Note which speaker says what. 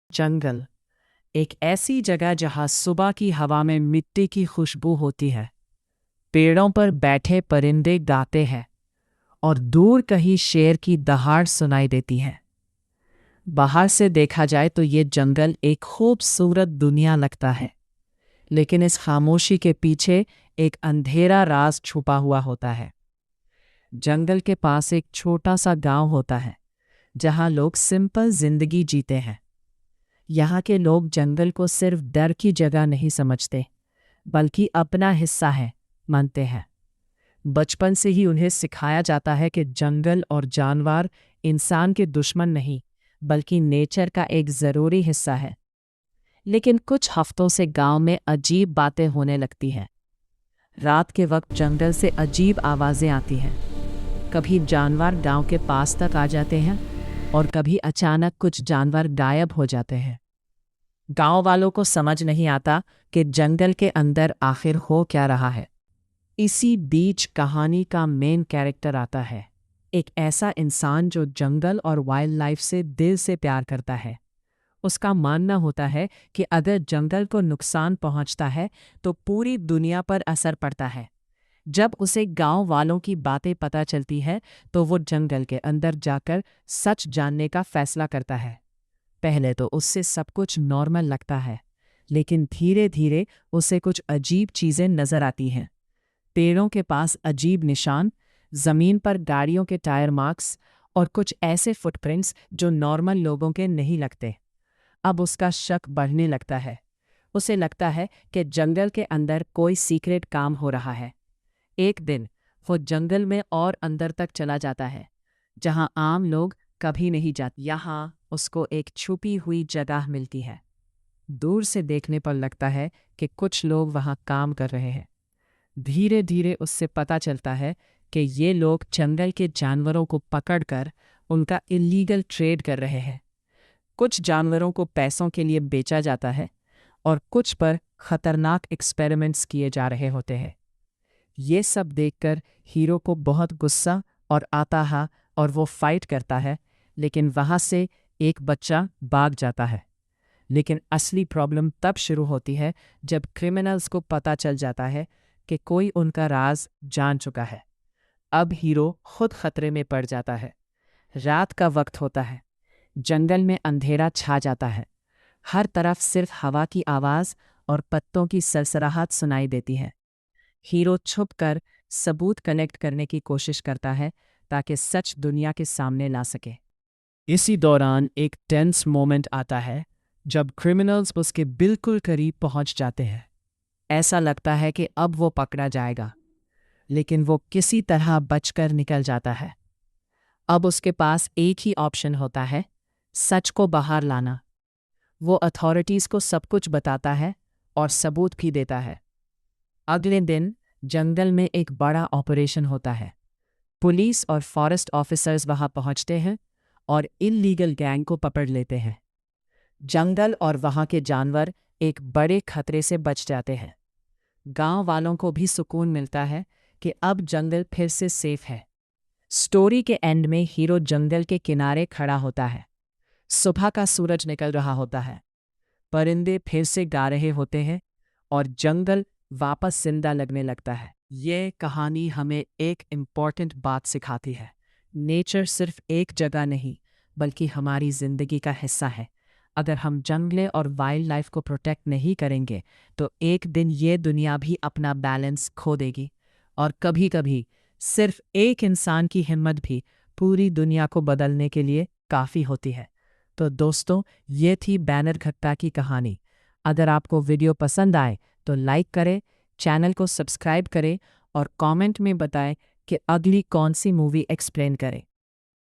Speaker 1: जंगल एक ऐसी जगह जहां सुबह की हवा में मिट्टी की खुशबू होती है, पेड़ों पर बैठे परिंदे गाते हैं और दूर कहीं शेर की दहाड़ सुनाई देती है। बाहर से देखा जाए तो ये जंगल एक खूबसूरत दुनिया लगता है, लेकिन इस खामोशी के पीछे एक अंधेरा राज छुपा हुआ होता है। जंगल के पास एक छोटा सा गांव होता है जहां लोग सिंपल जिंदगी जीते हैं। यहाँ के लोग जंगल को सिर्फ डर की जगह नहीं समझते, बल्कि अपना हिस्सा है मानते हैं। बचपन से ही उन्हें सिखाया जाता है कि जंगल और जानवर इंसान के दुश्मन नहीं, बल्कि नेचर का एक ज़रूरी हिस्सा है। लेकिन कुछ हफ्तों से गांव में अजीब बातें होने लगती हैं। रात के वक्त जंगल से अजीब आवाज़ें आती हैं। कभी जानवर गांव के पास तक आ जाते हैं और कभी अचानक कुछ जानवर गायब हो जाते हैं। गांव वालों को समझ नहीं आता कि जंगल के अंदर आखिर हो क्या रहा है। इसी बीच कहानी का मेन कैरेक्टर आता है, एक ऐसा इंसान जो जंगल और वाइल्ड लाइफ से दिल से प्यार करता है। उसका मानना होता है कि अगर जंगल को नुकसान पहुंचता है तो पूरी दुनिया पर असर पड़ता है। जब उसे गांव वालों की बातें पता चलती है तो वो जंगल के अंदर जाकर सच जानने का फैसला करता है। पहले तो उससे सब कुछ नॉर्मल लगता है, लेकिन धीरे धीरे उसे कुछ अजीब चीज़ें नज़र आती हैं। पेड़ों के पास अजीब निशान, ज़मीन पर गाड़ियों के टायर मार्क्स और कुछ ऐसे फुटप्रिंट्स जो नॉर्मल लोगों के नहीं लगते। अब उसका शक बढ़ने लगता है। उसे लगता है कि जंगल के अंदर कोई सीक्रेट काम हो रहा है। एक दिन वो जंगल में और अंदर तक चला जाता है, जहां आम लोग कभी नहीं जाते। यहाँ उसको एक छुपी हुई जगह मिलती है। दूर से देखने पर लगता है कि कुछ लोग वहाँ काम कर रहे हैं। धीरे धीरे उससे पता चलता है कि ये लोग जंगल के जानवरों को पकड़कर उनका इलीगल ट्रेड कर रहे हैं। कुछ जानवरों को पैसों के लिए बेचा जाता है और कुछ पर खतरनाक एक्सपेरिमेंट्स किए जा रहे होते हैं। ये सब देखकर हीरो को बहुत गुस्सा और आता है और वो फाइट करता है, लेकिन वहाँ से एक बच्चा भाग जाता है। लेकिन असली प्रॉब्लम तब शुरू होती है जब क्रिमिनल्स को पता चल जाता है कि कोई उनका राज जान चुका है। अब हीरो खुद खतरे में पड़ जाता है। रात का वक्त होता है, जंगल में अंधेरा छा जाता है। हर तरफ सिर्फ हवा की आवाज़ और पत्तों की सरसराहट सुनाई देती है। हीरो छुपकर सबूत कलेक्ट करने की कोशिश करता है ताकि सच दुनिया के सामने ला सके। इसी दौरान एक टेंस मोमेंट आता है जब क्रिमिनल्स उसके बिल्कुल करीब पहुंच जाते हैं। ऐसा लगता है कि अब वो पकड़ा जाएगा, लेकिन वो किसी तरह बचकर निकल जाता है। अब उसके पास एक ही ऑप्शन होता है, सच को बाहर लाना। वो अथॉरिटीज़ को सब कुछ बताता है और सबूत भी देता है। अगले दिन जंगल में एक बड़ा ऑपरेशन होता है। पुलिस और फॉरेस्ट ऑफिसर्स वहां पहुंचते हैं और इल्लीगल गैंग को पकड़ लेते हैं। जंगल और वहां के जानवर एक बड़े खतरे से बच जाते हैं। गांव वालों को भी सुकून मिलता है कि अब जंगल फिर से सेफ है। स्टोरी के एंड में हीरो जंगल के किनारे खड़ा होता है। सुबह का सूरज निकल रहा होता है, परिंदे फिर से गा रहे होते हैं और जंगल वापस जिंदा लगने लगता है। ये कहानी हमें एक इम्पॉर्टेंट बात सिखाती है। नेचर सिर्फ एक जगह नहीं, बल्कि हमारी ज़िंदगी का हिस्सा है। अगर हम जंगले और वाइल्ड लाइफ को प्रोटेक्ट नहीं करेंगे तो एक दिन ये दुनिया भी अपना बैलेंस खो देगी। और कभी कभी सिर्फ एक इंसान की हिम्मत भी पूरी दुनिया को बदलने के लिए काफ़ी होती है। तो दोस्तों, ये थी बैनरघट्टा की कहानी। अगर आपको वीडियो पसंद आए तो लाइक करें, चैनल को सब्सक्राइब करें और कमेंट में बताएं कि अगली कौन सी मूवी एक्सप्लेन करें।